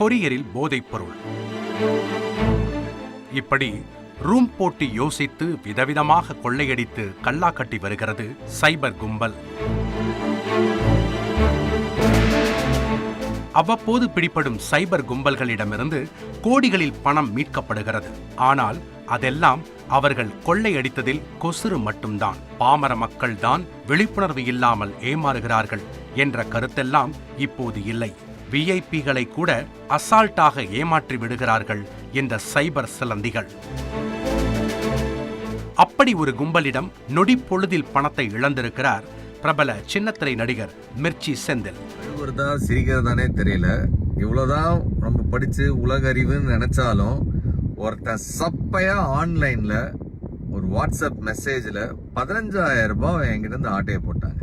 கொரியரில் போதைப்பொருள். இப்படி ரூம் போட்டு யோசித்து விதவிதமாக கொள்ளையடித்து கல்லா கட்டி வருகிறது சைபர் கும்பல். அவ்வப்போது பிடிபடும் சைபர் கும்பல்களிடமிருந்து கோடிகளில் பணம் மீட்கப்படுகிறது. ஆனால் அதெல்லாம் அவர்கள் கொள்ளையடித்ததில் கொசுறு மட்டும்தான். பாமர மக்கள் தான் விழிப்புணர்வு இல்லாமல் ஏமாறுகிறார்கள் என்ற கருத்தெல்லாம் இப்போது இல்லை. விஐபிகளை கூட அசால்ட்டாக ஏமாற்றி விடுகிறார்கள் இந்த சைபர் சிலந்திகள். அப்படி ஒரு கும்பலிடம் நொடி பொழுதில் பணத்தை இழந்திருக்கிறார் பிரபல சின்னத்திரை நடிகர் மிர்ச்சி செந்தில். சிரிக்கிறதானே தெரியல. இவ்வளவுதான் நம்ம படிச்சு உலக அறிவுன்னு நினைச்சாலும் ஒருத்தன் சப்பையா ஆன்லைன்ல ஒரு வாட்ஸ்அப் மெசேஜ்ல 15,000 ரூபாய் என்கிட்ட இருந்து ஆட்டையை போட்டாங்க.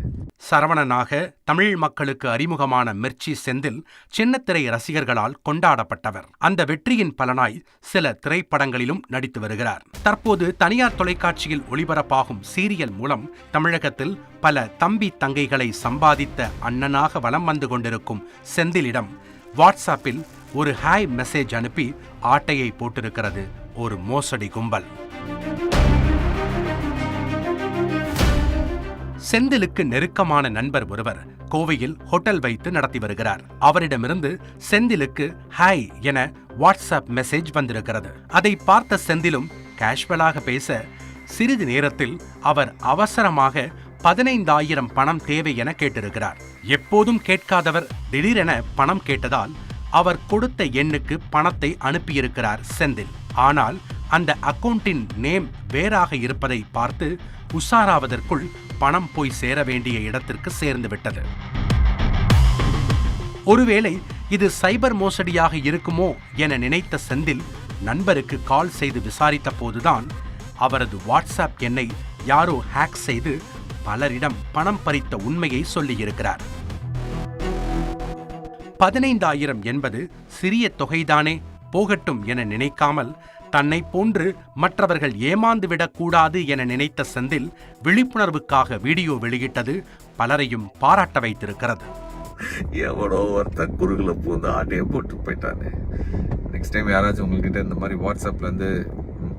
சரவணனாக தமிழ் மக்களுக்கு அறிமுகமான மிர்ச்சி செந்தில் சின்னத்திரை ரசிகர்களால் கொண்டாடப்பட்டவர். அந்த வெற்றியின் பலனாய் சில திரைப்படங்களிலும் நடித்து வருகிறார். தற்போது தனியார் தொலைக்காட்சியில் ஒளிபரப்பாகும் சீரியல் மூலம் தமிழகத்தில் பல தம்பி தங்கைகளை சம்பாதித்த அண்ணனாக வலம் வந்து கொண்டிருக்கும் செந்திலிடம் வாட்ஸ்அப்பில் ஒரு ஹாய் மெசேஜ் அனுப்பி ஆட்டையை போட்டிருக்கிறது ஒரு மோசடி கும்பல். செந்திலுக்கு நெருக்கமான நண்பர் ஒருவர் கோவையில் ஹோட்டல் வைத்து நடத்தி வருகிறார். அவரிடமிருந்து செந்திலுக்கு ஹாய் என வாட்ஸ்அப் மெசேஜ் வந்திருக்கிறது. அதை பார்த்த செந்திலும் கேஷுவலாக பேச சிறிது நேரத்தில் அவர் அவசரமாக 15,000 பணம் தேவை என கேட்டிருக்கிறார். எப்போதும் கேட்காதவர் திடீரென பணம் கேட்டதால் அவர் கொடுத்த எண்ணுக்கு பணத்தை அனுப்பியிருக்கிறார் செந்தில். ஆனால் அந்த அக்கவுண்டின் நேம் வேறாக இருப்பதை பார்த்து உஷாராவதற்குள் பணம் போய் சேர வேண்டிய இடத்திற்கு சேர்ந்து விட்டது. ஒருவேளை இது சைபர் மோசடியாக இருக்குமோ என நினைத்த செந்தில் நண்பருக்கு கால் செய்து விசாரித்த போதுதான் அவரது வாட்ஸ்அப் எண்ணை யாரோ ஹேக் செய்து பலரிடம் பணம் பறித்த உண்மையை சொல்லியிருக்கிறார். 15,000 என்பது சிறிய தொகைதானே, போகட்டும் என நினைக்காமல் தன்னை போன்று மற்றவர்கள் ஏமாந்துவிடக்கூடாது என நினைத்த செந்தில் விழிப்புணர்வுக்காக வீடியோ வெளியிட்டது பலரையும் பாராட்ட வைத்திருக்கிறது. எவ்வளோ ஒருத்தர் குறுகுல பூந்து ஆட்டையை போட்டு போயிட்டானே. நெக்ஸ்ட் டைம் யாராச்சும் உங்ககிட்ட இந்த மாதிரி வாட்ஸ்அப்ல இருந்து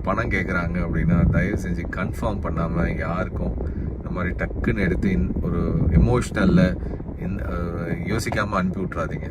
பணம் கேட்குறாங்க அப்படின்னா தயவு செஞ்சு கன்ஃபார்ம் பண்ணாமல் யாருக்கும் இந்த மாதிரி டக்குன்னு எடுத்து ஒரு எமோஷ்னலில் யோசிக்காமல் அனுப்பி விட்றாதீங்க.